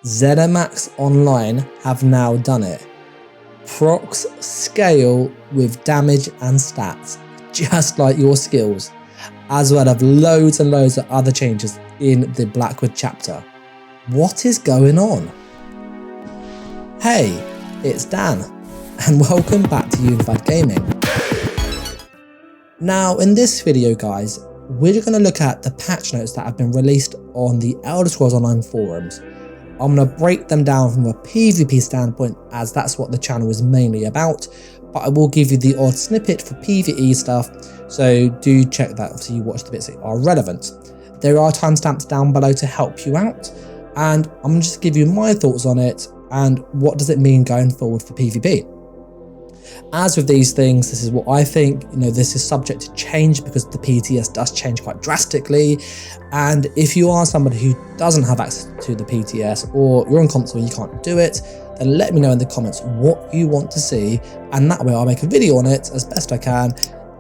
ZeniMax Online have now done it. Procs scale with damage and stats, just like your skills, as well as loads and loads of other changes in the Blackwood chapter. What is going on? Hey, it's Dan, and welcome back to Unified Gaming. Now, in this video, guys, we're going to look at the patch notes that have been released on the Elder Scrolls Online forums. I'm going to break them down from a PvP standpoint, as that's what the channel is mainly about, but I will give you the odd snippet for PvE stuff, so do check that so you watch the bits that are relevant. There are timestamps down below to help you out, and I'm going to just give you my thoughts on it and what does it mean going forward for PvP. As with these things, this is what I think. This is subject to change because the PTS does change quite drastically. And if you are somebody who doesn't have access to the PTS, or you're on console and you can't do it, then let me know in the comments what you want to see. And that way I'll make a video on it as best I can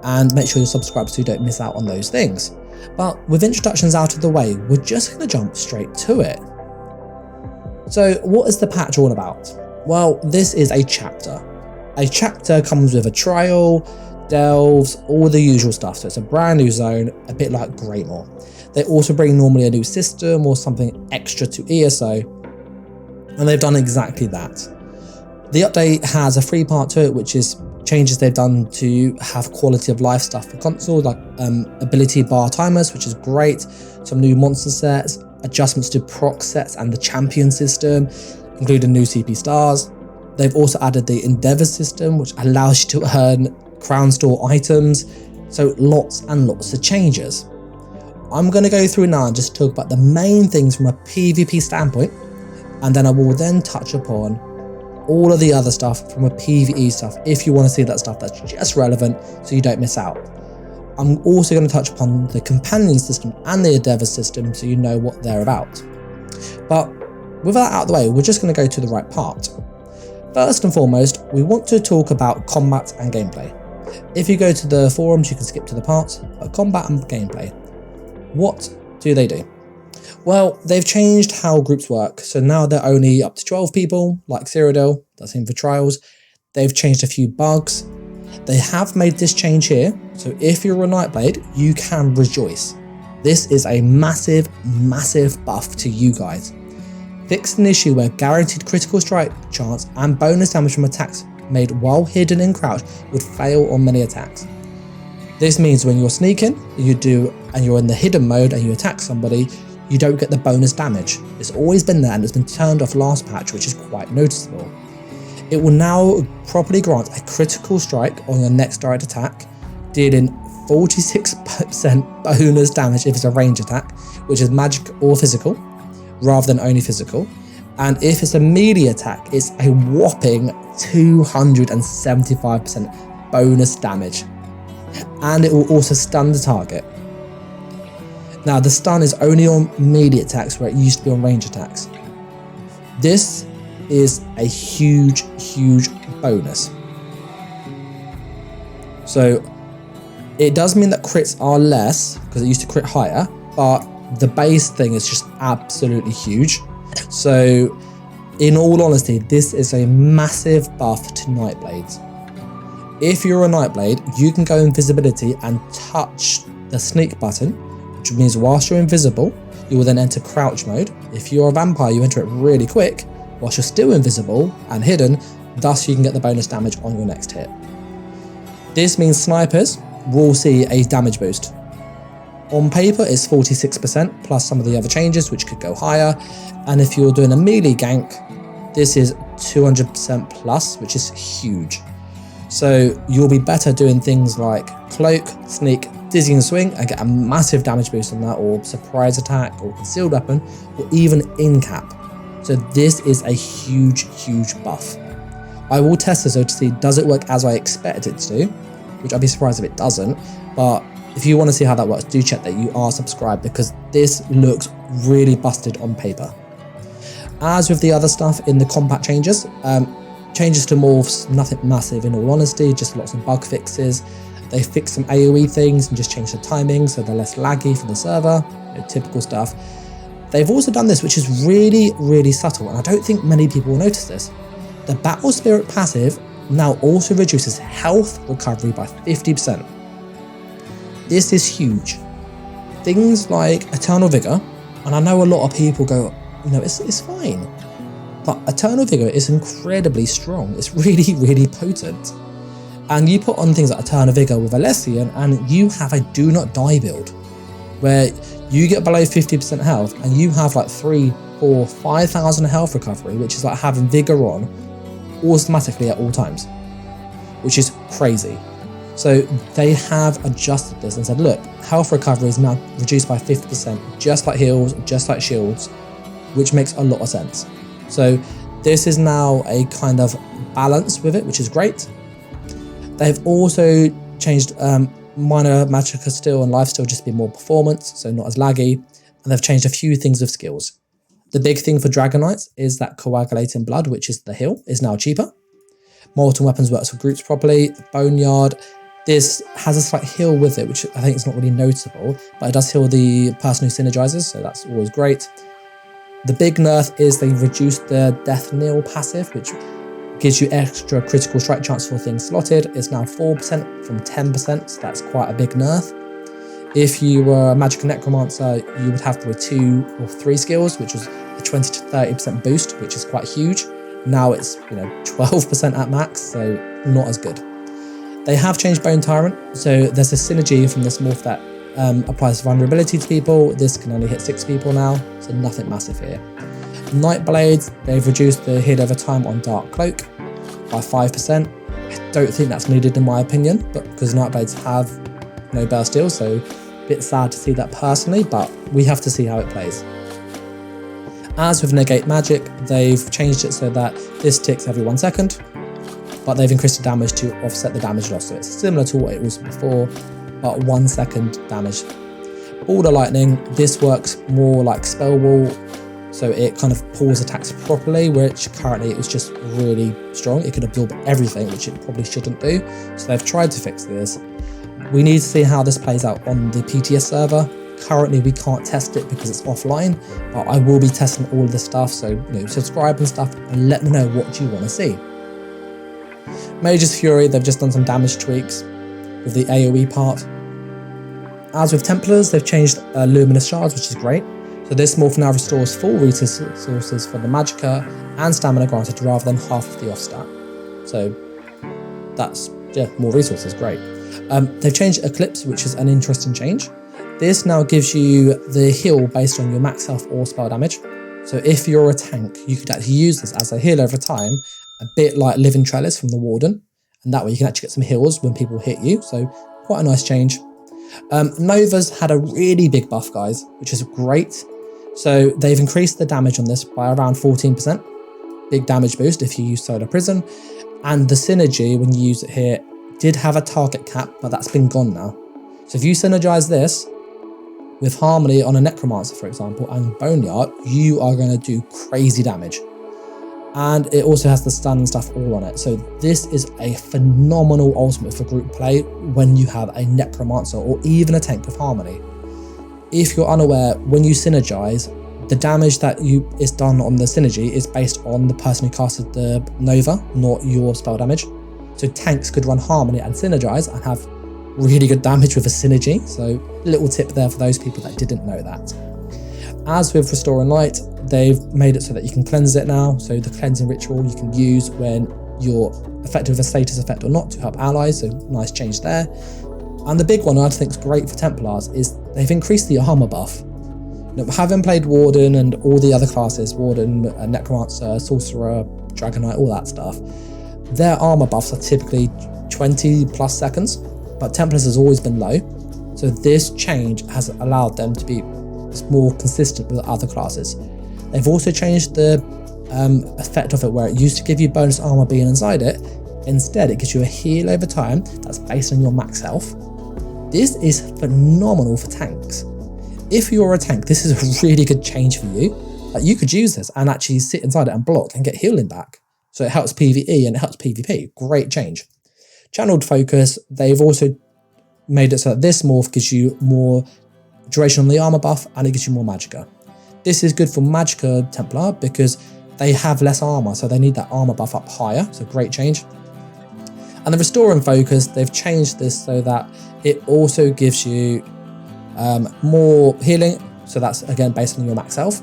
and make sure you're subscribed so you don't miss out on those things. But with introductions out of the way, we're just going to jump straight to it. So what is the patch all about? Well, this is a chapter. A chapter comes with a trial, delves, all the usual stuff. So it's a brand new zone, a bit like Greymore. They also bring normally a new system or something extra to ESO, and they've done exactly that. The update has a free part to it, which is changes they've done to have quality of life stuff for console, like ability bar timers, which is great, some new monster sets, adjustments to proc sets and the champion system, including new CP stars. They've also added the Endeavours system, which allows you to earn crown store items. So lots and lots of changes. I'm going to go through now and just talk about the main things from a PvP standpoint, and then I will then touch upon all of the other stuff from a PvE stuff if you want to see that stuff that's just relevant so you don't miss out. I'm also going to touch upon the companion system and the Endeavours system so you know what they're about. But with that out of the way, we're just going to go to the right part. First and foremost, we want to talk about combat and gameplay. If you go to the forums, you can skip to the parts, but combat and gameplay. What do they do? Well, they've changed how groups work, so now they're only up to 12 people, like Cyrodiil, that's in for trials. They've changed a few bugs. They have made this change here, so if you're a Nightblade, you can rejoice. This is a massive, massive buff to you guys. Fixed an issue where guaranteed critical strike chance and bonus damage from attacks made while hidden in crouch would fail on many attacks. This means when you're sneaking, and you're in the hidden mode and you attack somebody, you don't get the bonus damage. It's always been there and it's been turned off last patch, which is quite noticeable. It will now properly grant a critical strike on your next direct attack, dealing 46% bonus damage if it's a range attack, which is magic or physical, rather than only physical, and if it's a melee attack, it's a whopping 275% bonus damage, and it will also stun the target. Now the stun is only on melee attacks where it used to be on range attacks. This is a huge bonus. So it does mean that crits are less because it used to crit higher, but the base thing is just absolutely huge. So in all honesty, this is a massive buff to Nightblades. If you're a Nightblade, you can go invisibility and touch the sneak button, which means whilst you're invisible, you will then enter crouch mode. If you're a vampire, you enter it really quick whilst you're still invisible and hidden, thus you can get the bonus damage on your next hit. This means snipers will see a damage boost. On paper, it's 46% plus some of the other changes, which could go higher. And if you're doing a melee gank, this is 200% plus, which is huge. So you'll be better doing things like cloak, sneak, dizzying swing, and get a massive damage boost on that, or surprise attack, or concealed weapon, or even in cap. So this is a huge buff. I will test this though to see does it work as I expect it to, which I'd be surprised if it doesn't. But if you want to see how that works, do check that you are subscribed because this looks really busted on paper. As with the other stuff in the combat changes, changes to morphs, nothing massive in all honesty, just lots of bug fixes. They fixed some AoE things and just changed the timing so they're less laggy for the server, typical stuff. They've also done this, which is really, really subtle, and I don't think many people will notice this. The Battle Spirit passive now also reduces health recovery by 50%. This is huge. Things like Eternal Vigor, and I know a lot of people go, it's fine. But Eternal Vigor is incredibly strong. It's really, really potent. And you put on things like Eternal Vigor with Alessian, and you have a do not die build, where you get below 50% health, and you have like 3, 4, 5,000 health recovery, which is like having Vigor on automatically at all times, which is crazy. So they have adjusted this and said, look, health recovery is now reduced by 50%, just like heals, just like shields, which makes a lot of sense. So this is now a kind of balance with it, which is great. They've also changed minor magicka steal and lifesteal just to be more performance, so not as laggy, and they've changed a few things with skills. The big thing for Dragon Knights is that Coagulating Blood, which is the heal, is now cheaper. Molten Weapons works for groups properly. Boneyard, this has a slight heal with it, which I think is not really noticeable, but it does heal the person who synergizes, so that's always great. The big nerf is they reduced the Death Knell passive, which gives you extra critical strike chance for things slotted. It's now 4% from 10%, so that's quite a big nerf. If you were a Magic Necromancer, you would have probably 2 or 3 skills, which was a 20 to 30% boost, which is quite huge. Now it's 12% at max, so not as good. They have changed Bone Tyrant, so there's a synergy from this morph that applies vulnerability to people. This can only hit 6 people now, so nothing massive here. Nightblades, they've reduced the heal over time on Dark Cloak by 5%. I don't think that's needed in my opinion, but because Nightblades have no burst steal, so a bit sad to see that personally, but we have to see how it plays. As with Negate Magic, they've changed it so that this ticks every 1 second, but they've increased the damage to offset the damage loss, so it's similar to what it was before, but 1 second damage. Border Lightning, this works more like Spell Wall, so it kind of pulls attacks properly, which currently it was just really strong. It could absorb everything, which it probably shouldn't do, so they've tried to fix this. We need to see how this plays out on the PTS server. Currently we can't test it because it's offline, but I will be testing all of this stuff, so subscribe and stuff and let me know what you want to see. Mage's Fury, they've just done some damage tweaks with the AoE part. As with Templars, they've changed Luminous Shards, which is great. So this morph now restores full resources for the Magicka and stamina granted rather than half of the off stat. So that's, more resources, great. They've changed Eclipse, which is an interesting change. This now gives you the heal based on your max health or spell damage. So if you're a tank, you could actually use this as a heal over time, a bit like Living Trellis from the Warden, and that way you can actually get some heals when people hit you, so quite a nice change. Nova's had a really big buff, guys, which is great. So they've increased the damage on this by around 14%. Big damage boost if you use Solar Prison. And the synergy, when you use it here, did have a target cap, but that's been gone now. So if you synergize this with Harmony on a Necromancer, for example, and Boneyard, you are going to do crazy damage. And it also has the stun and stuff all on it. So this is a phenomenal ultimate for group play when you have a Necromancer or even a tank with Harmony. If you're unaware, when you synergize, the damage that is done on the synergy is based on the person who casted the Nova, not your spell damage. So tanks could run Harmony and synergize and have really good damage with a synergy. So little tip there for those people that didn't know that. As with Restoring Light, they've made it so that you can cleanse it now. So the cleansing ritual you can use when you're affected with a status effect or not to help allies. So nice change there. And the big one I think is great for Templars is they've increased the armor buff. Having played Warden and all the other classes, Warden, Necromancer, Sorcerer, Dragon Knight, all that stuff, their armor buffs are typically 20 plus seconds, but Templars has always been low. So this change has allowed them to be more consistent with other classes. They've also changed the effect of it, where it used to give you bonus armor being inside it. Instead, it gives you a heal over time that's based on your max health. This is phenomenal for tanks. If you're a tank, this is a really good change for you. You could use this and actually sit inside it and block and get healing back. So it helps PvE and it helps PvP. Great change. Channeled Focus, they've also made it so that this morph gives you more duration on the armor buff and it gives you more magicka. This is good for Magicka Templar because they have less armor, so they need that armor buff up higher. So great change. And the Restore and Focus, they've changed this so that it also gives you more healing. So that's again based on your max health,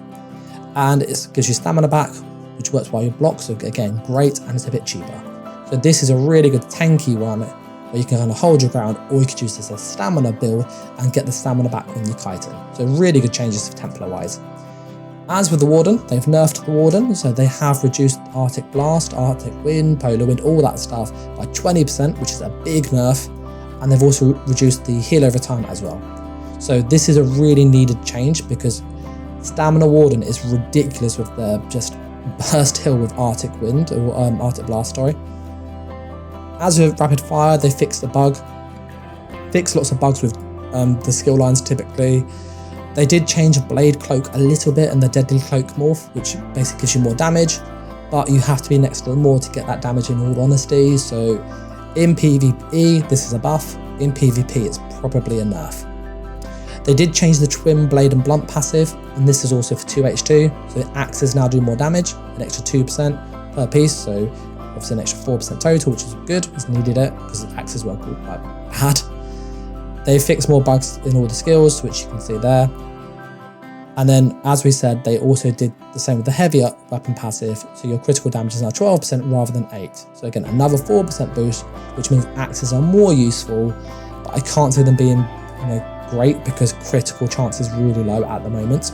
and it gives you stamina back, which works while you block. So again, great, and it's a bit cheaper. So this is a really good tanky one where you can kind of hold your ground, or you could use this as a stamina build and get the stamina back when you're kiting. So really good changes for Templar wise. As with the Warden, they've nerfed the Warden, so they have reduced Arctic Blast, Arctic Wind, Polar Wind, all that stuff by 20%, which is a big nerf, and they've also reduced the heal over time as well. So this is a really needed change because Stamina Warden is ridiculous with the just burst heal with Arctic Wind, or Arctic Blast, sorry. As with Rapid Fire, they fixed the bug, fixed lots of bugs with the skill lines typically. They did change Blade Cloak a little bit and the Deadly Cloak morph, which basically gives you more damage, but you have to be next to them more to get that damage in all honesty. So in PvE, this is a buff. In PvP, it's probably a nerf. They did change the Twin Blade and Blunt passive, and this is also for 2H2, so axes now do more damage, an extra 2% per piece, so obviously an extra 4% total, which is good, it's needed it, because axes were quite bad. They fixed more bugs in all the skills, which you can see there. And then, as we said, they also did the same with the heavier weapon passive, so your critical damage is now 12% rather than 8%. So again, another 4% boost, which means axes are more useful, but I can't see them being, great because critical chance is really low at the moment.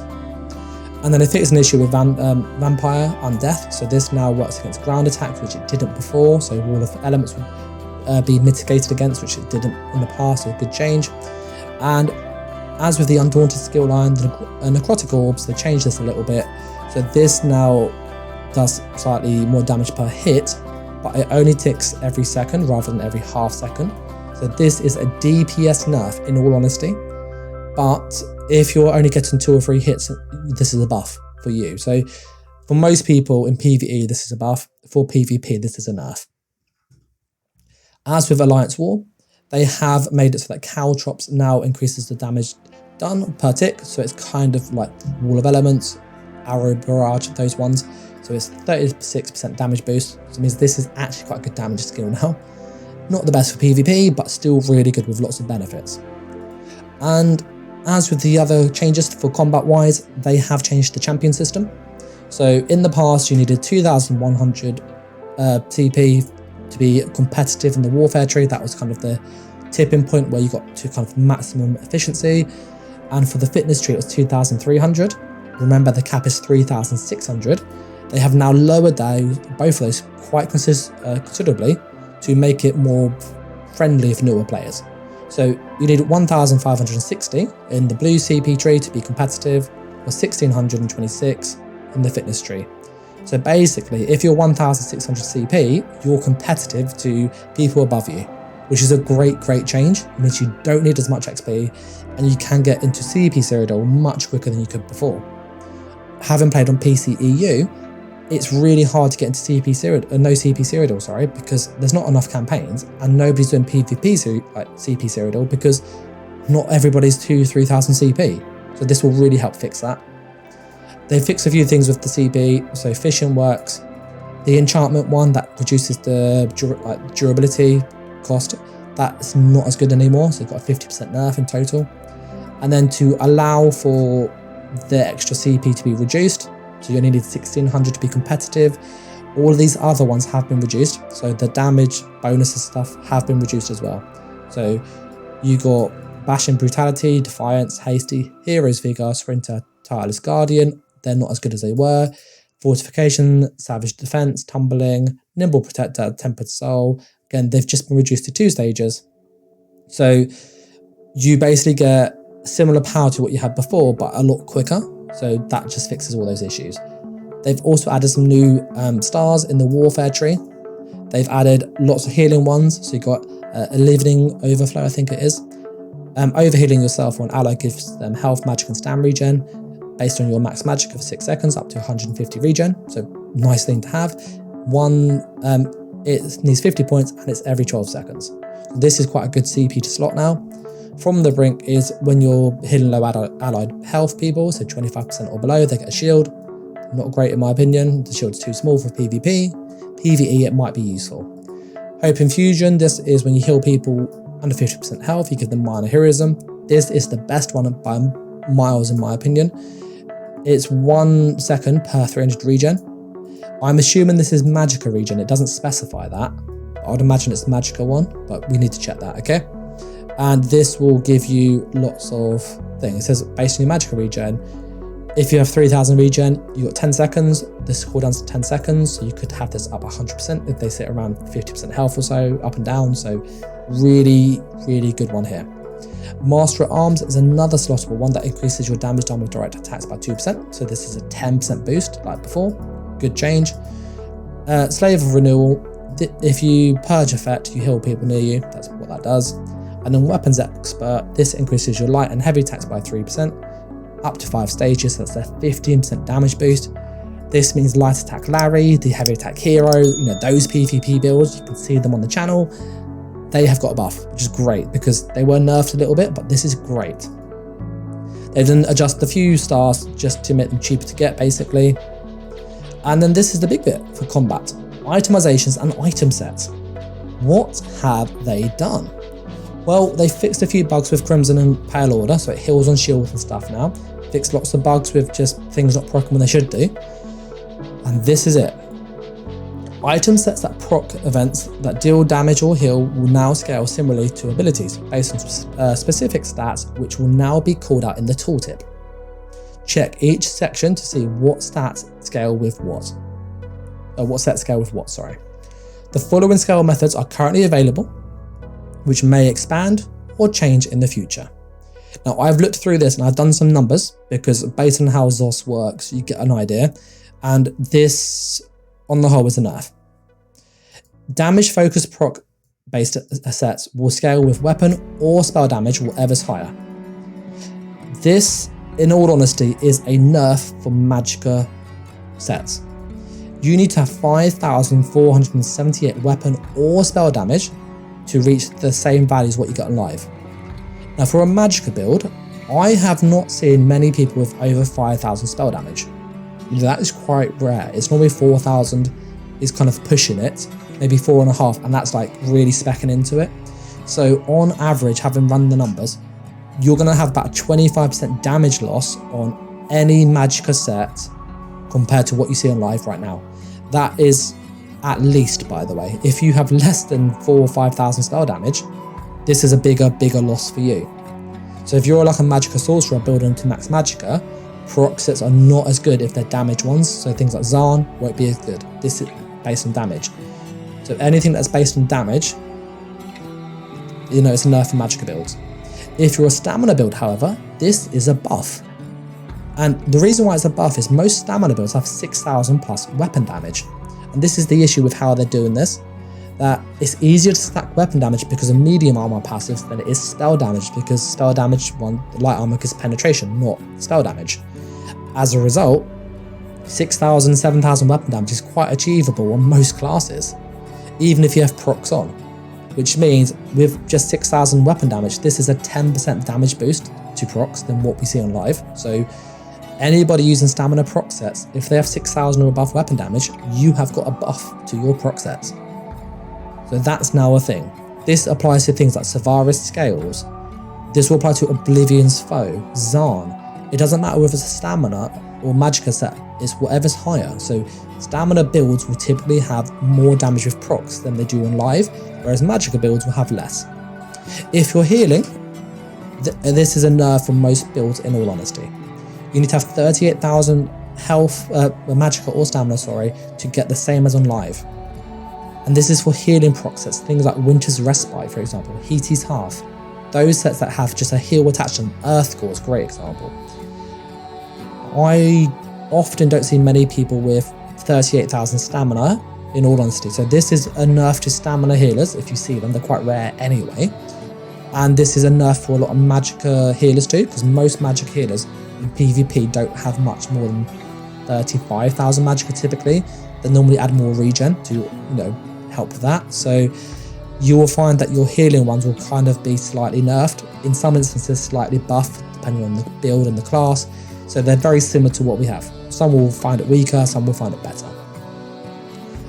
And then they fixed an issue with Vampire Undeath, so this now works against ground attacks, which it didn't before, so Wall of Elements would be mitigated against, which it didn't in the past, so a good change. And as with the Undaunted skill line, the Necrotic Orbs, they changed this a little bit, so this now does slightly more damage per hit, but it only ticks every second rather than every half second. So this is a DPS nerf in all honesty, but if you're only getting 2 or 3 hits, this is a buff for you. So for most people in PvE, this is a buff. For PvP, this is a nerf. As with Alliance War, they have made it so that Caltrops now increases the damage done per tick. So it's kind of like Wall of Elements, Arrow Barrage, those ones. So it's 36% damage boost. So it means this is actually quite a good damage skill now. Not the best for PvP, but still really good with lots of benefits. And as with the other changes for combat-wise, they have changed the champion system. So in the past, you needed 2,100 TP to be competitive in the warfare tree. That was kind of the tipping point where you got to kind of maximum efficiency. And for the fitness tree, it was 2,300. Remember, the cap is 3,600. They have now lowered both of those quite considerably to make it more friendly for newer players. So you need 1,560 in the blue CP tree to be competitive, or 1,626 in the fitness tree. So basically, if you're 1,600 CP, you're competitive to people above you, which is a great change. It means you don't need as much XP, and you can get into CP Cyrodiil much quicker than you could before. Having played on PC EU, it's really hard to get into CP Cyrodiil, because there's not enough campaigns and nobody's doing PvP CP Cyrodiil because not everybody's 2,000-3,000 CP. So this will really help fix that. They fixed a few things with the CP, so Fission works. The enchantment one that reduces the durability cost, that's not as good anymore, so you've got a 50% nerf in total. And then to allow for the extra CP to be reduced, so you only need 1,600 to be competitive. All of these other ones have been reduced, so the damage bonuses stuff have been reduced as well. So you got Bashing Brutality, Defiance, Hasty, Hero's Vigor, Sprinter, Tireless Guardian. They're not as good as they were. Fortification, Savage Defense, Tumbling, Nimble Protector, Tempered Soul. Again, they've just been reduced to 2 stages. So you basically get similar power to what you had before, but a lot quicker. So that just fixes all those issues. They've also added some new stars in the warfare tree. They've added lots of healing ones. So you've got a Living Overflow, I think it is. Overhealing yourself or an ally gives them health, magic, and stam regen based on your max magic of 6 seconds up to 150 regen. So nice thing to have. One, it needs 50 points and it's every 12 seconds. This is quite a good CP to slot now. From the brink is when you're healing low allied health people, so 25% or below, they get a shield. Not great in my opinion, the shield's too small for PvP. PvE it might be useful. Hope Infusion, this is when you heal people under 50% health, you give them minor heroism. This is the best one by miles in my opinion. It's 1 second per 300 regen. I'm assuming this is Magicka regen, it doesn't specify that. I would imagine it's the Magicka one, but we need to check that, okay? And this will give you lots of things. It says based on your Magicka regen, if you have 3000 regen, you got 10 seconds. This cooldown's 10 seconds, so you could have this up 100% if they sit around 50% health or so, up and down. So really, really good one here. Master at Arms is another slottable one that increases your damage done with direct attacks by 2%. So this is a 10% boost like before. Good change. Slave of Renewal. If you purge effect, you heal people near you. That's what that does. And then Weapons Expert. This increases your light and heavy attacks by 3%. Up to 5 stages, so that's a 15% damage boost. This means light attack Larry, the heavy attack hero, you know, those PvP builds, you can see them on the channel. They have got a buff, which is great because they were nerfed a little bit, but this is great. They've then adjusted a few stars just to make them cheaper to get, basically. And then this is the big bit for combat. Itemizations and item sets. What have they done? Well, they fixed a few bugs with Crimson and Pale Order, so it heals on shields and stuff now. Fixed lots of bugs with just things not proccing when they should do. And this is it. Item sets that proc events that deal damage or heal will now scale similarly to abilities, based on specific stats, which will now be called out in the tooltip. Check each section to see what stats scale with what. What sets scale with what, sorry. The following scale methods are currently available, which may expand or change in the future. Now, I've looked through this and I've done some numbers because based on how ZOS works, you get an idea. And this, on the whole, is a nerf. Damage focused proc based sets will scale with weapon or spell damage, whatever's higher. This, in all honesty, is a nerf for Magicka sets. You need to have 5,478 weapon or spell damage to reach the same values what you got in live. Now for a Magicka build, I have not seen many people with over 5,000 spell damage. That is quite rare. It's normally 4,000 is kind of pushing it, maybe 4.5, and that's like really speccing into it. So on average, having run the numbers, you're gonna have about a 25% damage loss on any Magicka set compared to what you see on live right now. That is at least, by the way. If you have less than 4,000 or 5,000 spell damage, this is a bigger loss for you. So if you're like a Magicka sorcerer building to max Magicka, proc sets are not as good if they're damage ones, so things like Zarn won't be as good. This is based on damage. So anything that's based on damage, you know, it's a nerf for Magicka builds. If you're a stamina build, however, this is a buff. And the reason why it's a buff is most stamina builds have 6,000 plus weapon damage. And this is the issue with how they're doing this, that it's easier to stack weapon damage because of medium armor passive than it is spell damage, because spell damage, light armor is penetration, not spell damage. As a result, 6,000, 7,000 weapon damage is quite achievable on most classes, even if you have procs on. Which means with just 6,000 weapon damage, this is a 10% damage boost to procs than what we see on live. So anybody using stamina proc sets, if they have 6,000 or above weapon damage, you have got a buff to your proc sets. So that's now a thing. This applies to things like Savaris Scales. This will apply to Oblivion's Foe, Zarn. It doesn't matter whether it's a stamina or Magicka set, it's whatever's higher. So stamina builds will typically have more damage with procs than they do on live, whereas Magicka builds will have less. If you're healing, this is a nerf for most builds in all honesty. You need to have 38,000 health, Magicka or stamina, sorry, to get the same as on live. And this is for healing proc sets, things like Winter's Respite, for example, Heaty's Half. Those sets that have just a heal attached to them, Earthcore is a great example. I often don't see many people with 38,000 stamina, in all honesty. So this is a nerf to stamina healers, if you see them, they're quite rare anyway. And this is a nerf for a lot of Magicka healers too, because most Magicka healers in PvP don't have much more than 35,000 Magicka typically. They normally add more regen to, you know, help with that. So you will find that your healing ones will kind of be slightly nerfed, in some instances slightly buffed, depending on the build and the class. So they're very similar to what we have. Some will find it weaker, some will find it better.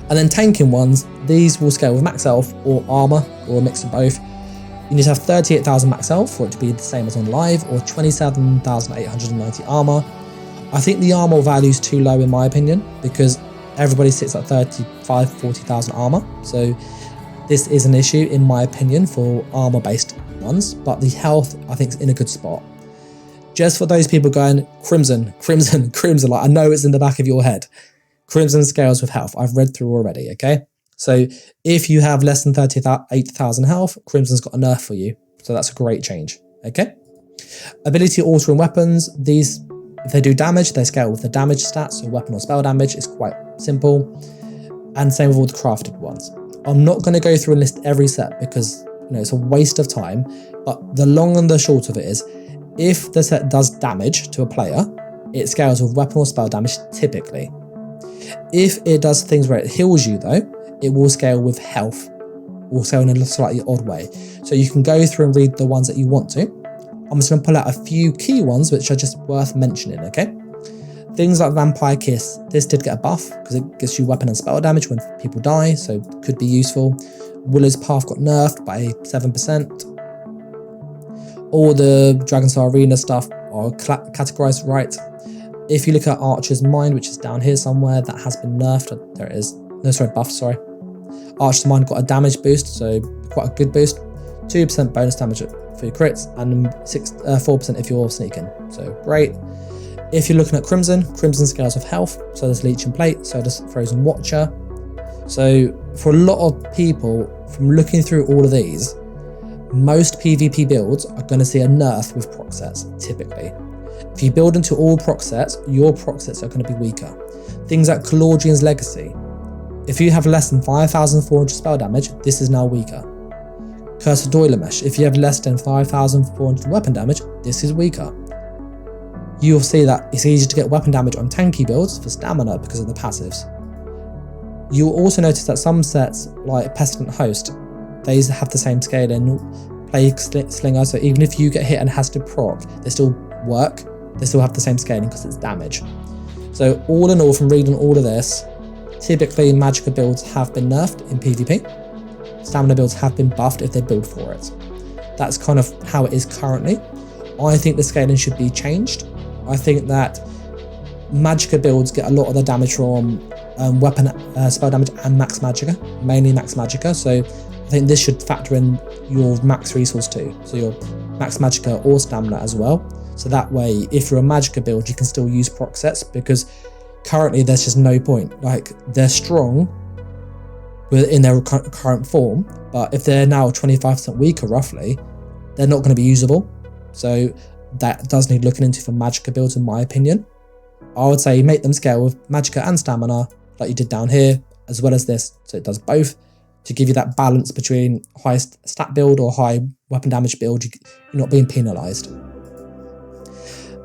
And then tanking ones, these will scale with max health or armor, or a mix of both. You need to have 38,000 max health for it to be the same as on live, or 27,890 armor. I think the armor value is too low in my opinion, because everybody sits at 40,000 armor. So this is an issue in my opinion for armor based ones, but the health I think is in a good spot. Just for those people going, Crimson, Crimson, Crimson, like I know it's in the back of your head. Crimson scales with health, I've read through already, okay? So if you have less than 38,000 health, Crimson's got a nerf for you. So that's a great change, okay? Ability altering weapons, these, if they do damage, they scale with the damage stats, so weapon or spell damage is quite simple. And same with all the crafted ones. I'm not going to go through and list every set because it's a waste of time, but the long and the short of it is, if the set does damage to a player, it scales with weapon or spell damage typically. If it does things where it heals you though, it will scale with health, or scale in a slightly odd way. So you can go through and read the ones that you want to. I'm just going to pull out a few key ones which are just worth mentioning, okay? Things like Vampire Kiss, this did get a buff because it gives you weapon and spell damage when people die, so could be useful. Willow's Path got nerfed by 7%. All the Dragonstar Arena stuff are categorized right. If you look at Archer's Mind, which is down here somewhere, that has been nerfed. There it is. No, sorry, buff, sorry. Archer's Mind got a damage boost, so quite a good boost. 2% bonus damage for your crits, and 4% if you're sneaking, so great. If you're looking at Crimson, Crimson scales with health, so does Leech and Plate, so does Frozen Watcher. So for a lot of people, from looking through all of these, most PvP builds are going to see a nerf with proc sets, typically. If you build into all proc sets, your proc sets are going to be weaker. Things like Calordrian's Legacy. If you have less than 5,400 spell damage, this is now weaker. Curse of Doilemesh. If you have less than 5,400 weapon damage, this is weaker. You'll see that it's easier to get weapon damage on tanky builds for stamina because of the passives. You'll also notice that some sets, like Pestilent Host, they have the same scaling, Plague Slinger, so even if you get hit and has to proc, they still work, they still have the same scaling because it's damage. So all in all, from reading all of this, typically Magicka builds have been nerfed in PvP. Stamina builds have been buffed if they build for it. That's kind of how it is currently. I think the scaling should be changed. I think that Magicka builds get a lot of the damage from weapon, spell damage and max Magicka, mainly max Magicka, so I think this should factor in your max resource too, so your max Magicka or stamina as well. So that way, if you're a Magicka build, you can still use proc sets, because currently there's just no point. Like, they're strong in their current form, but if they're now 25% weaker roughly, they're not going to be usable. So that does need looking into for Magicka builds, in my opinion. I would say make them scale with Magicka and stamina, like you did down here, as well as this, so it does both, to give you that balance between high stat build or high weapon damage build. You're not being penalised.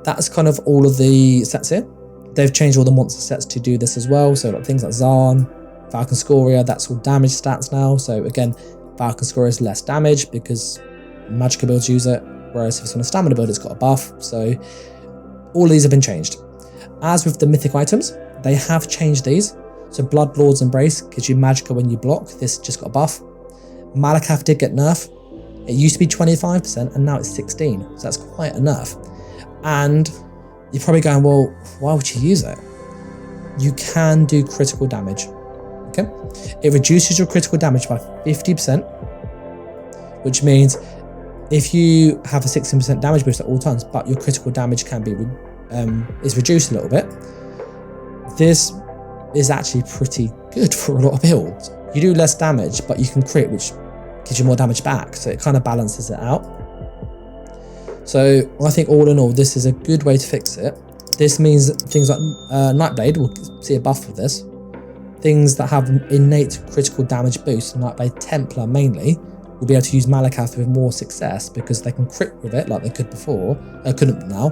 That's kind of all of the sets here. They've changed all the monster sets to do this as well, so like things like Zarn, Falcon Scoria, that's all damage stats now. So again, Falcon Scoria is less damage because Magicka builds use it, whereas if it's on a stamina build, it's got a buff. So all of these have been changed. As with the mythic items, they have changed these. So Bloodlord's Embrace gives you Magicka when you block. This just got a buff. Malakath did get nerf. It used to be 25% and now it's 16. So that's quite a nerf. And you're probably going, well, why would you use it? You can do critical damage. Okay? It reduces your critical damage by 50%, which means if you have a 16% damage boost at all times, but your critical damage can be is reduced a little bit, this is actually pretty good for a lot of builds. You do less damage, but you can crit, which gives you more damage back, so it kind of balances it out. So I think all in all, this is a good way to fix it. This means things like Nightblade will see a buff with this. Things that have innate critical damage boost, Nightblade Templar mainly, will be able to use Malakath with more success because they can crit with it like they could before, couldn't now,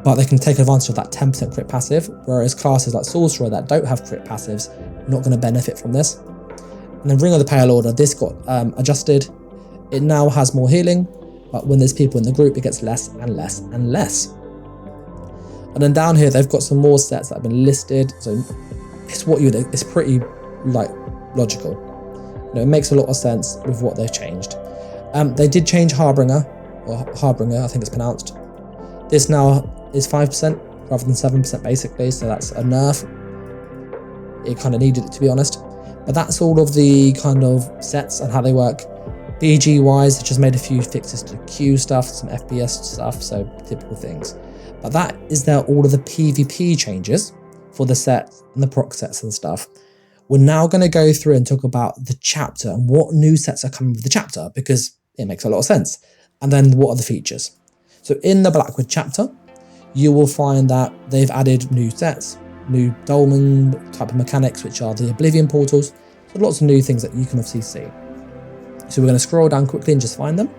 but they can take advantage of that 10% crit passive, whereas classes like Sorcerer that don't have crit passives are not going to benefit from this. And then Ring of the Pale Order, this got adjusted. It now has more healing, but when there's people in the group, it gets less and less and less. And then down here, they've got some more sets that have been listed. So it's pretty like logical. It makes a lot of sense with what they've changed. They did change Harbinger, I think it's pronounced. This now is 5% rather than 7% basically, so that's a nerf. It kind of needed it, to be honest. But that's all of the kind of sets and how they work. BG wise, they just made a few fixes to Q stuff, some FPS stuff, so typical things. But that is all of the PvP changes for the sets and the proc sets and stuff. We're now going to go through and talk about the chapter and what new sets are coming with the chapter, because it makes a lot of sense. And then what are the features? So in the Blackwood chapter, you will find that they've added new sets, new dolmen type of mechanics, which are the Oblivion portals. So lots of new things that you can obviously see. So we're going to scroll down quickly and just find them.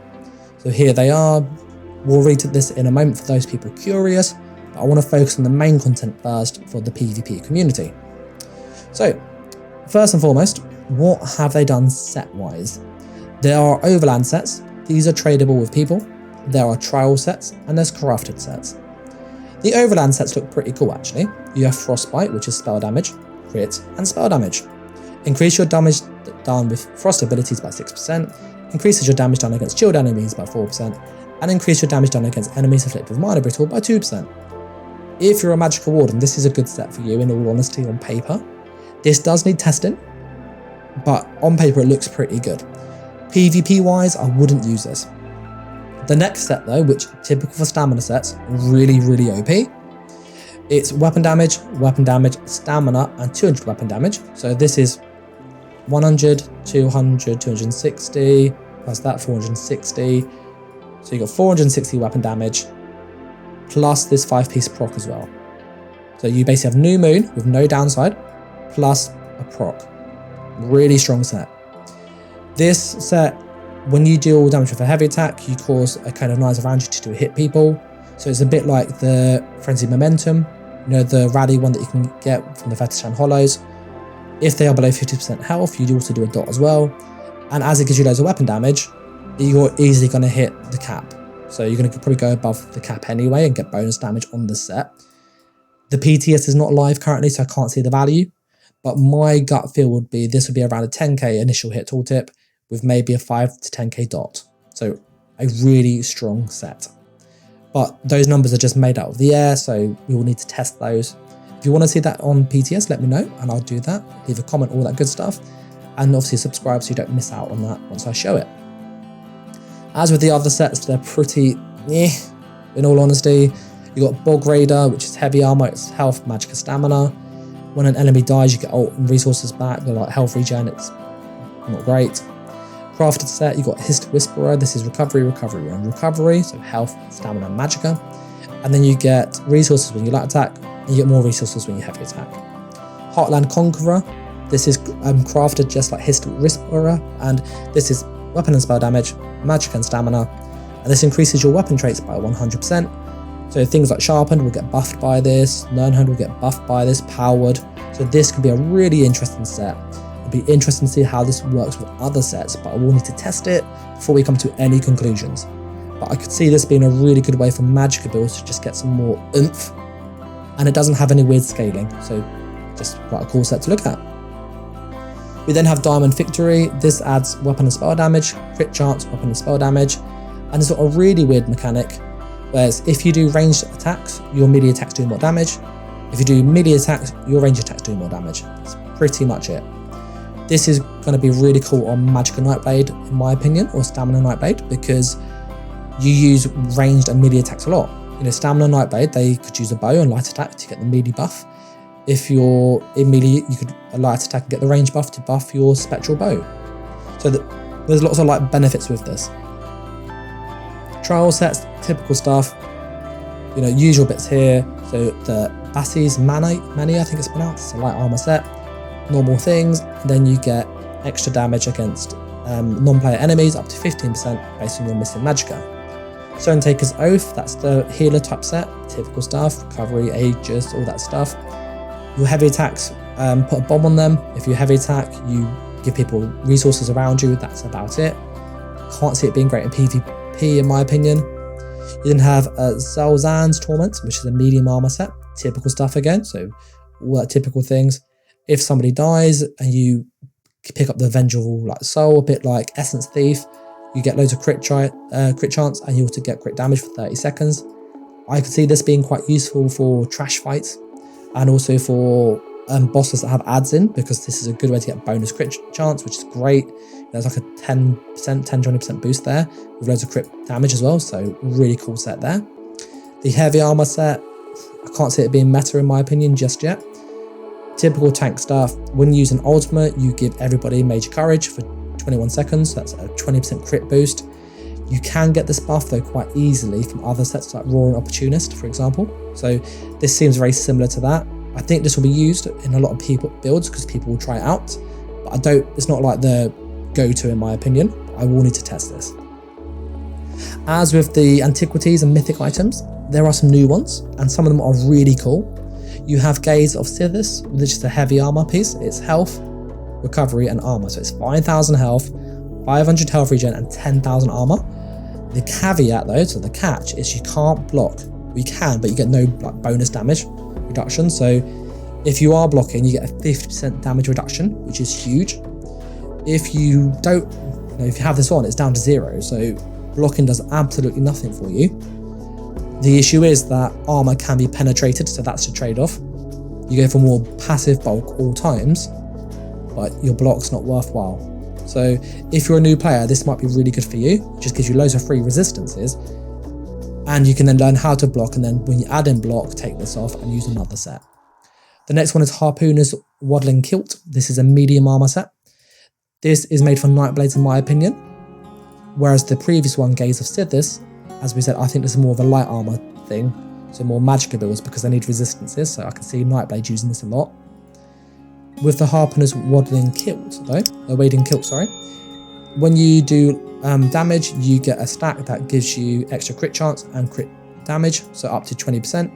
So here they are. We'll read this in a moment for those people curious, but I want to focus on the main content first for the PvP community. So first and foremost, what have they done set-wise? There are overland sets. These are tradable with people. There are trial sets, and there's crafted sets. The overland sets look pretty cool actually. You have Frostbite, which is spell damage, crit, and spell damage. Increase your damage done with frost abilities by 6%, increases your damage done against chilled enemies by 4%, and increase your damage done against enemies afflicted with minor brittle by 2%. If you're a magical warden, this is a good set for you in all honesty on paper. This does need testing, but on paper it looks pretty good. PvP wise, I wouldn't use this. The next set though, which typical for stamina sets, really OP. It's weapon damage, stamina, and 200 weapon damage. So this is 100, 200, 260, plus that 460. So you got 460 weapon damage, plus this 5-piece proc as well. So you basically have New Moon with no downside, plus a proc. Really strong set. This set, when you deal damage with a heavy attack, you cause a kind of noise around you to hit people. So it's a bit like the Frenzied Momentum, you know, the rally one that you can get from the Veteran Hollows. If they are below 50% health, you also do a dot as well. And as it gives you loads of weapon damage, you're easily going to hit the cap. So you're going to probably go above the cap anyway and get bonus damage on the set. The PTS is not live currently, so I can't see the value. But my gut feel would be this would be around a 10k initial hit tooltip with maybe a 5 to 10k dot. So a really strong set. But those numbers are just made out of the air, so we will need to test those. If you want to see that on PTS, let me know and I'll do that. Leave a comment, all that good stuff. And obviously subscribe so you don't miss out on that once I show it. As with the other sets, they're pretty in all honesty. You got Bog Raider, which is heavy armor, it's health, magic, and stamina. When an enemy dies, you get ult and resources back. They're like health regen, it's not great. Crafted set, you got Hist Whisperer, this is recovery, and recovery, so health, stamina, and magicka. And then you get resources when you light attack, and you get more resources when you heavy attack. Heartland Conqueror, this is crafted just like Hist Whisperer, and this is weapon and spell damage, magic and stamina, and this increases your weapon traits by 100%. So things like Sharpened will get buffed by this, Learned will get buffed by this, Powered. So this could be a really interesting set. It'll be interesting to see how this works with other sets, but I will need to test it before we come to any conclusions. But I could see this being a really good way for magic builds to just get some more oomph, and it doesn't have any weird scaling, so just quite a cool set to look at. We then have Diamond Victory. This adds weapon and spell damage, crit chance, weapon and spell damage, and it's got a really weird mechanic, whereas if you do ranged attacks, your melee attacks do more damage. If you do melee attacks, your ranged attacks do more damage. That's pretty much it. This is going to be really cool on Magicka Nightblade, in my opinion, or Stamina Nightblade, because you use ranged and melee attacks a lot. You know, Stamina Nightblade, they could use a bow and light attack to get the melee buff. If you're in melee, you could a light attack and get the range buff to buff your spectral bow. So there's lots of like benefits with this. Trial sets, typical stuff. You know, usual bits here. So the Bassie's Mani, I think it's pronounced. It's a light armor set. Normal things. And then you get extra damage against non-player enemies up to 15% based on your missing magicka. Stonetaker's Oath, that's the healer type set. Typical stuff. Recovery, Aegis, all that stuff. Your heavy attacks, put a bomb on them. If you heavy attack, you give people resources around you. That's about it. Can't see it being great in PvP in my opinion. You then have Zelzan's Torment, which is a medium armor set. Typical stuff again, so all that typical things. If somebody dies and you pick up the Vengeful like soul, a bit like Essence Thief, you get loads of crit chance and you also get crit damage for 30 seconds. I could see this being quite useful for trash fights and also for bosses that have adds in, because this is a good way to get bonus crit chance, which is great. There's like a 10-20% boost there with loads of crit damage as well, so really cool set there. The heavy armor set, I can't see it being meta in my opinion just yet. Typical tank stuff, when you use an ultimate, you give everybody Major Courage for 21 seconds, that's a 20% crit boost. You can get this buff though quite easily from other sets like Roaring Opportunist, for example. So this seems very similar to that. I think this will be used in a lot of people builds because people will try it out, but it's not like the go-to in my opinion. I will need to test this. As with the antiquities and mythic items, there are some new ones and some of them are really cool. You have GhstofO, which is a heavy armor piece. It's health, recovery and armor, so it's 5,000 health, 500 health regen and 10,000 armor. The caveat though, so the catch, is you can't block. You can, but you get no like bonus damage reduction. So if you are blocking, you get a 50% damage reduction, which is huge. If you don't, if you have this on, it's down to 0, so blocking does absolutely nothing for you. The issue is that armor can be penetrated, so that's the trade-off. You go for more passive bulk all times, but your block's not worthwhile. So if you're a new player, this might be really good for you. It just gives you loads of free resistances, and you can then learn how to block, and then when you add in block, take this off and use another set. The next one is Harpooner's Waddling Kilt. This is a medium armor set. This is made for Nightblades in my opinion, whereas the previous one, GhstofO, as we said, I think this is more of a light armor thing, so more magical builds because they need resistances, so I can see Nightblade using this a lot. With the Harpooner's Waddling Kilt though, Wading Kilt, sorry, when you do damage, you get a stack that gives you extra crit chance and crit damage, so up to 20%.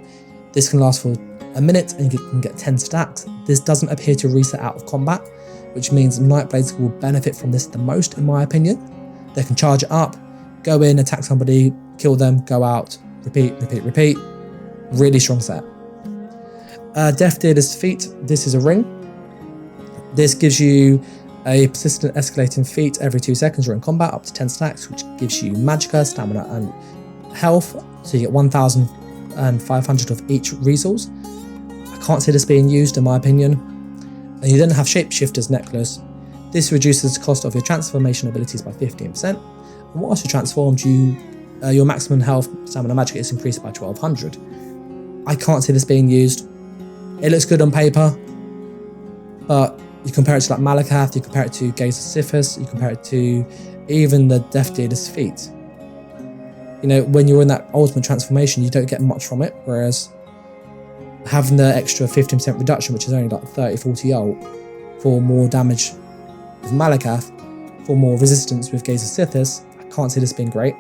This can last for a minute and you can get 10 stacks. This doesn't appear to reset out of combat, which means Nightblades will benefit from this the most in my opinion. They can charge it up, go in, attack somebody, kill them, go out, repeat, repeat, repeat. Really strong set. Death Dealer's Feat, this is a ring. This gives you a persistent escalating feat every 2 seconds during combat, up to 10 stacks, which gives you magicka, stamina and health, so you get 1,500 of each resource. I can't see this being used in my opinion. And you then have Shapeshifter's Necklace. This reduces the cost of your transformation abilities by 15%, and once you're transformed, your maximum health, stamina, magic is increased by 1,200. I can't see this being used. It looks good on paper, but you compare it to like Malakath, you compare it to GhstofO, you compare it to even the Death Dealer's Feat. You know, when you're in that ultimate transformation, you don't get much from it, whereas having the extra 15% reduction, which is only like 30-40 ult, for more damage with Malakath, for more resistance with GhstofO, I can't see this being great.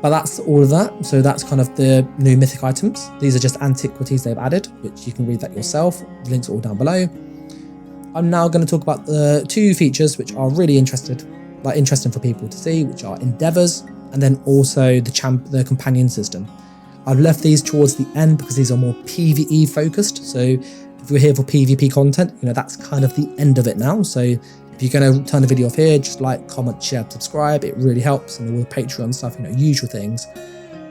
But that's all of that, so that's kind of the new mythic items. These are just antiquities they've added, which you can read that yourself. The links are all down below. I'm now going to talk about the 2 features which are really interesting for people to see, which are Endeavours and then also the companion system. I've left these towards the end because these are more PvE focused, so if you're here for PvP content, you know, that's kind of the end of it now. So if you're going to turn the video off here, just like, comment, share, subscribe, it really helps, and all the Patreon stuff, you know, usual things.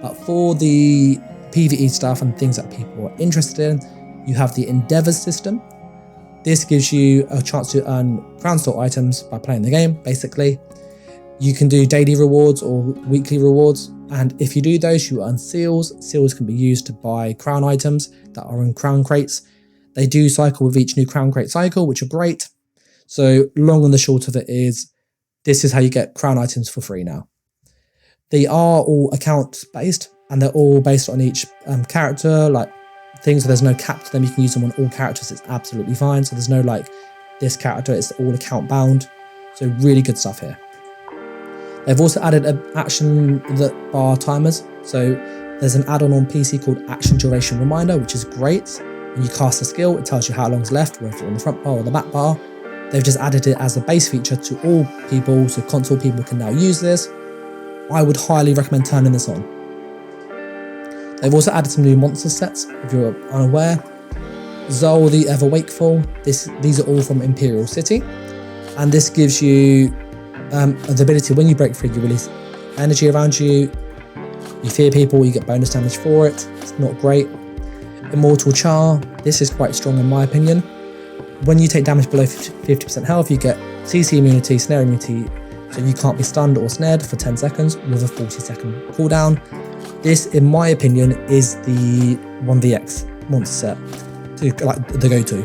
But for the PvE stuff and things that people are interested in, you have the Endeavours system. This gives you a chance to earn crown store items by playing the game, basically. You can do daily rewards or weekly rewards, and if you do those, you earn seals. Seals can be used to buy crown items that are in crown crates. They do cycle with each new crown crate cycle, which are great. So long and the short of it is, this is how you get crown items for free now. They are all account based, and they're all based on each character, like things, so there's no cap to them. You can use them on all characters, it's absolutely fine. So there's no like, this character, it's all account bound. So really good stuff here. They've also added action bar timers. So there's an add-on on PC called Action Duration Reminder, which is great. When you cast a skill, it tells you how long's left, whether on the front bar or the back bar. They've just added it as a base feature to all people, so console people can now use this. I would highly recommend turning this on. They've also added some new monster sets, if you're unaware. Zol the Ever Wakeful, these are all from Imperial City. And this gives you the ability, when you break free, you release energy around you. You fear people, you get bonus damage for it. It's not great. Immortal Char, this is quite strong in my opinion. When you take damage below 50% health, you get CC immunity, snare immunity, so you can't be stunned or snared for 10 seconds with a 40-second cooldown. This, in my opinion, is the 1vx monster set, like the go-to.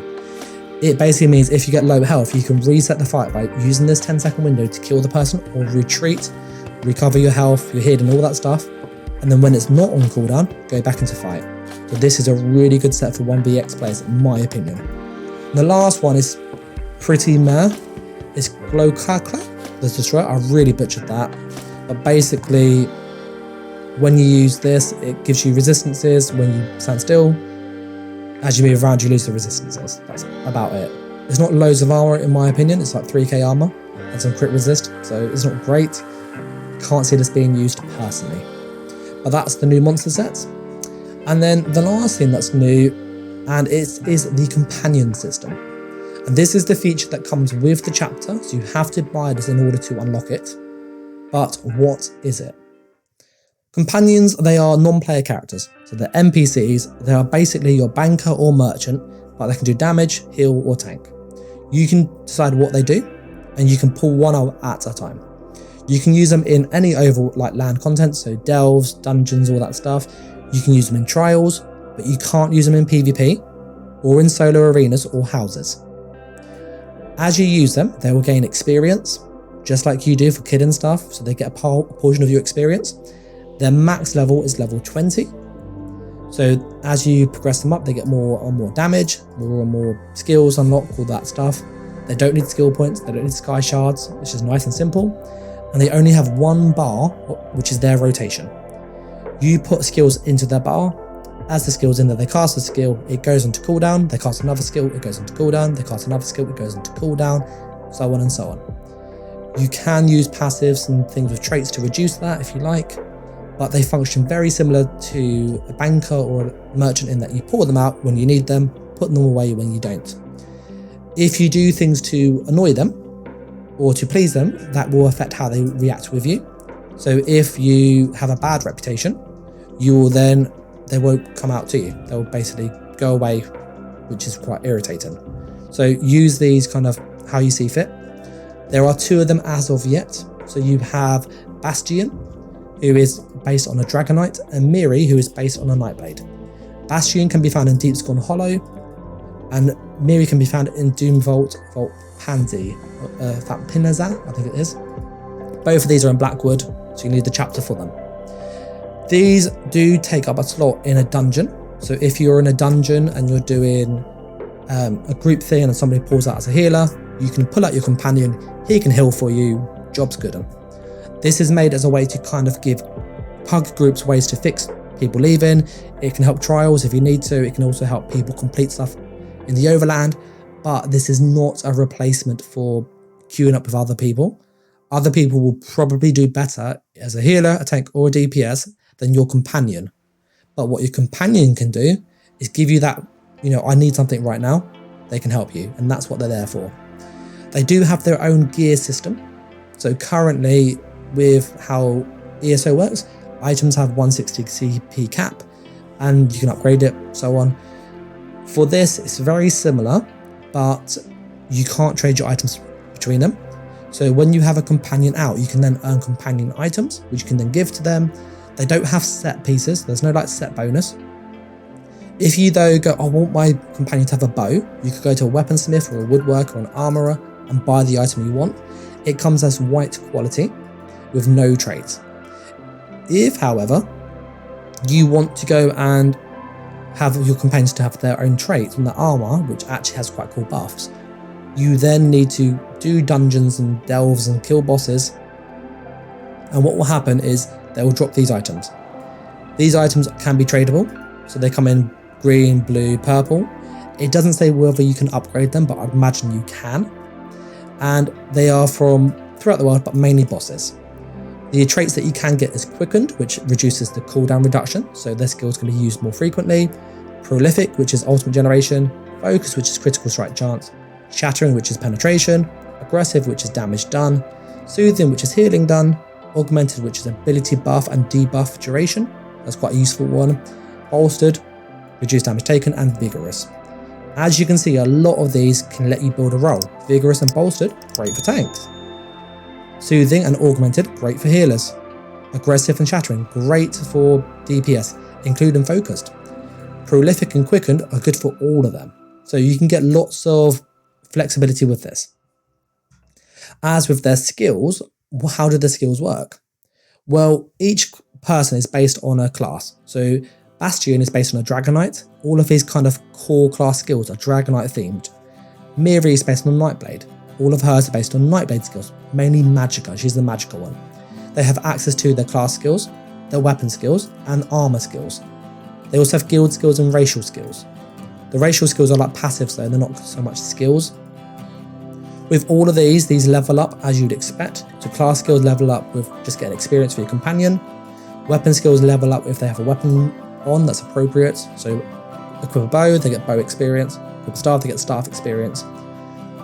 It basically means if you get low health, you can reset the fight by using this 10-second window to kill the person or retreat, recover your health, your head and all that stuff. And then when it's not on cooldown, go back into fight. So this is a really good set for 1vx players, in my opinion. And the last one is pretty meh. It's Glokakla, the Destroyer. I really butchered that. But basically, when you use this, it gives you resistances when you stand still. As you move around, you lose the resistances. That's about it. There's not loads of armor, in my opinion. It's like 3k armor and some crit resist, so it's not great. Can't see this being used personally. But that's the new monster sets. And then the last thing that's new, and it is the companion system. And this is the feature that comes with the chapter, so you have to buy this in order to unlock it. But what is it? Companions, they are non-player characters. So they're NPCs, they are basically your banker or merchant, but they can do damage, heal, or tank. You can decide what they do, and you can pull one out at a time. You can use them in any overall like land content, so delves, dungeons, all that stuff. You can use them in trials, but you can't use them in PvP, or in solo arenas or houses. As you use them, they will gain experience, just like you do for kid and stuff, so they get a portion of your experience. Their max level is level 20. So as you progress them up, they get more and more damage, more and more skills unlock, all that stuff. They don't need skill points, they don't need sky shards, it's just nice and simple. And they only have one bar, which is their rotation. You put skills into their bar. As the skill's in there, they cast a skill, it goes into cooldown, they cast another skill, it goes into cooldown, they cast another skill, it goes into cooldown, so on and so on. You can use passives and things with traits to reduce that if you like, but they function very similar to a banker or a merchant in that you pull them out when you need them, put them away when you don't. If you do things to annoy them or to please them, that will affect how they react with you. So if you have a bad reputation, they won't come out to you. They'll basically go away, which is quite irritating. So use these kind of how you see fit. There are two of them as of yet. So you have Bastion, who is based on a Dragonite, and Miri, who is based on a Nightblade. Bastion can be found in Deepscorn Hollow, and Miri can be found in Doomvault Pansy, Pinazan, I think it is. Both of these are in Blackwood, so you need the chapter for them. These do take up a slot in a dungeon. So if you're in a dungeon and you're doing a group thing and somebody pulls out as a healer, you can pull out your companion, he can heal for you, job's good. This is made as a way to kind of give pug groups ways to fix people leaving. It can help trials if you need to. It can also help people complete stuff in the overland, but this is not a replacement for queuing up with other people. Other people will probably do better as a healer, a tank, or a DPS than your companion. But what your companion can do is give you that, I need something right now. They can help you, and that's what they're there for. They do have their own gear system. So currently, with how ESO works, items have 160 CP cap, and you can upgrade it, so on. For this, it's very similar, but you can't trade your items between them. So when you have a companion out, you can then earn companion items, which you can then give to them. They don't have set pieces. There's no set bonus. If you though go, I want my companion to have a bow, you could go to a weaponsmith or a woodworker or an armorer and buy the item you want. It comes as white quality with no traits. If, however, you want to go and have your companions to have their own traits and their armor, which actually has quite cool buffs, you then need to do dungeons and delves and kill bosses. And what will happen is they will drop these items. These items can be tradable, so they come in green, blue, purple. It doesn't say whether you can upgrade them, but I'd imagine you can. and they are from throughout the world, but mainly bosses. The traits that you can get is Quickened, which reduces the cooldown reduction, so their skills can be used more frequently. Prolific, which is ultimate generation. Focus, which is critical strike chance. Shattering, which is penetration. Aggressive, which is damage done. Soothing, which is healing done. Augmented, which is ability buff and debuff duration. That's quite a useful one. Bolstered, reduced damage taken, and Vigorous. As you can see, a lot of these can let you build a role. Vigorous and Bolstered, great for tanks. Soothing and Augmented, great for healers. Aggressive and Shattering, great for DPS, including Focused. Prolific and Quickened are good for all of them. So you can get lots of flexibility with this. As with their skills, how do the skills work? Well, each person is based on a class. So Bastion is based on a Dragonite. All of his kind of core class skills are Dragonite themed. Miri is based on Nightblade. All of hers are based on Nightblade skills, mainly Magicka. She's the Magicka one. They have access to their class skills, their weapon skills, and armor skills. They also have guild skills and racial skills. The racial skills are like passives though, they're not so much skills. With all of these level up as you'd expect. So class skills level up with just getting experience for your companion. Weapon skills level up if they have a weapon on that's appropriate. So equip a bow, they get bow experience. Equip a staff, they get staff experience.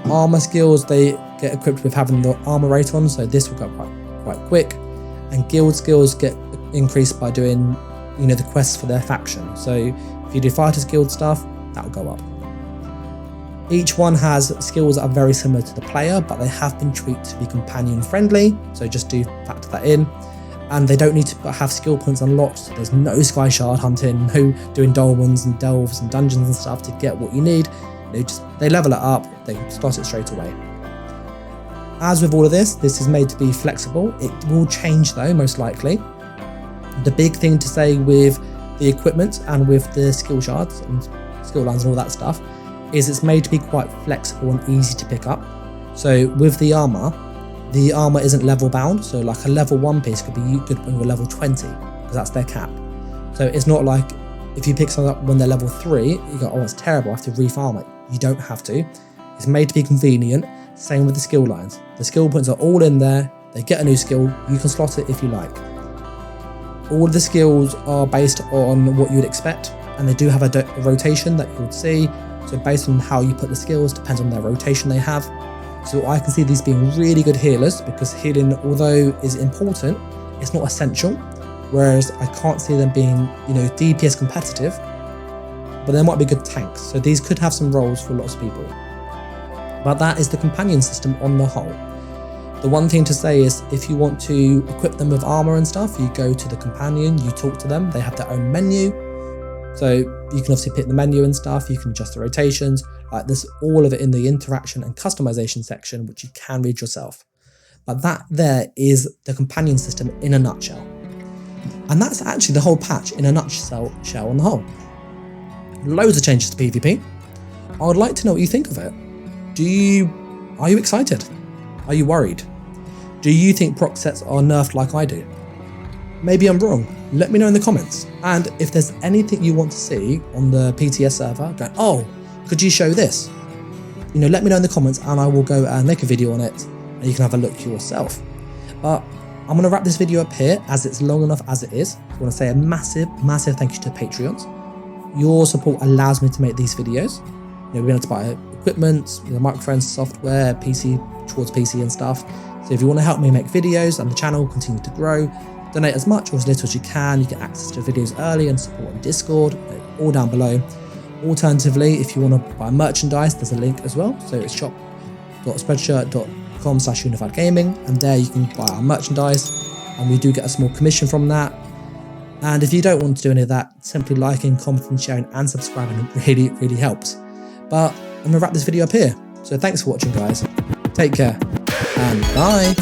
Armor skills, they get equipped with having the armor rate on, so this will go quite quick. And guild skills get increased by doing, the quests for their faction. So if you do Fighters Guild stuff, that'll go up. Each one has skills that are very similar to the player, but they have been tweaked to be companion friendly, so just do factor that in. And they don't need to have skill points unlocked, so there's no Sky Shard hunting, no doing dolmens and delves and dungeons and stuff to get what you need. They level it up, they slot it straight away. As with all of this is made to be flexible. It will change though, most likely. The big thing to say with the equipment and with the skill shards and skill lines and all that stuff is it's made to be quite flexible and easy to pick up. So with the armor isn't level bound, so like a level 1 piece could be good when you're level 20, because that's their cap. So it's not like if you pick something up when they're level 3, you go, oh, it's terrible, I have to refarm it. You don't have to. It's made to be convenient. Same with the skill lines. The skill points are all in there. They get a new skill. You can slot it if you like. All of the skills are based on what you would expect, and they do have a rotation that you would see. So based on how you put the skills, depends on their rotation they have. So I can see these being really good healers, because healing, although is important, it's not essential. Whereas I can't see them being, DPS competitive, but they might be good tanks. So these could have some roles for lots of people. But that is the companion system on the whole. The one thing to say is if you want to equip them with armor and stuff, you go to the companion, you talk to them, they have their own menu. So you can obviously pick the menu and stuff, you can adjust the rotations, like there's all of it in the interaction and customization section, which you can read yourself. But that there is the companion system in a nutshell. And that's actually the whole patch in a nutshell on the whole. Loads of changes to PvP. I would like to know what you think of it. Are you excited? Are you worried? Do you think proc sets are nerfed like I do? Maybe I'm wrong. Let me know in the comments. And if there's anything you want to see on the PTS server, go, oh, could you show this? Let me know in the comments and I will go and make a video on it and you can have a look yourself. But I'm going to wrap this video up here as it's long enough as it is. I want to say a massive, massive thank you to Patreons. Your support allows me to make these videos. We're able to buy equipment, microphones, software, PC, towards PC and stuff. So if you want to help me make videos and the channel continue to grow, donate as much or as little as you can. You get access to videos early and support on Discord, all down below. Alternatively, if you want to buy merchandise, there's a link as well. So it's shop.spreadshirt.com/unifiedgaming, and there you can buy our merchandise, and we do get a small commission from that. And if you don't want to do any of that, simply liking, commenting, sharing, and subscribing really, really helps. But I'm going to wrap this video up here. So thanks for watching, guys. Take care, and bye.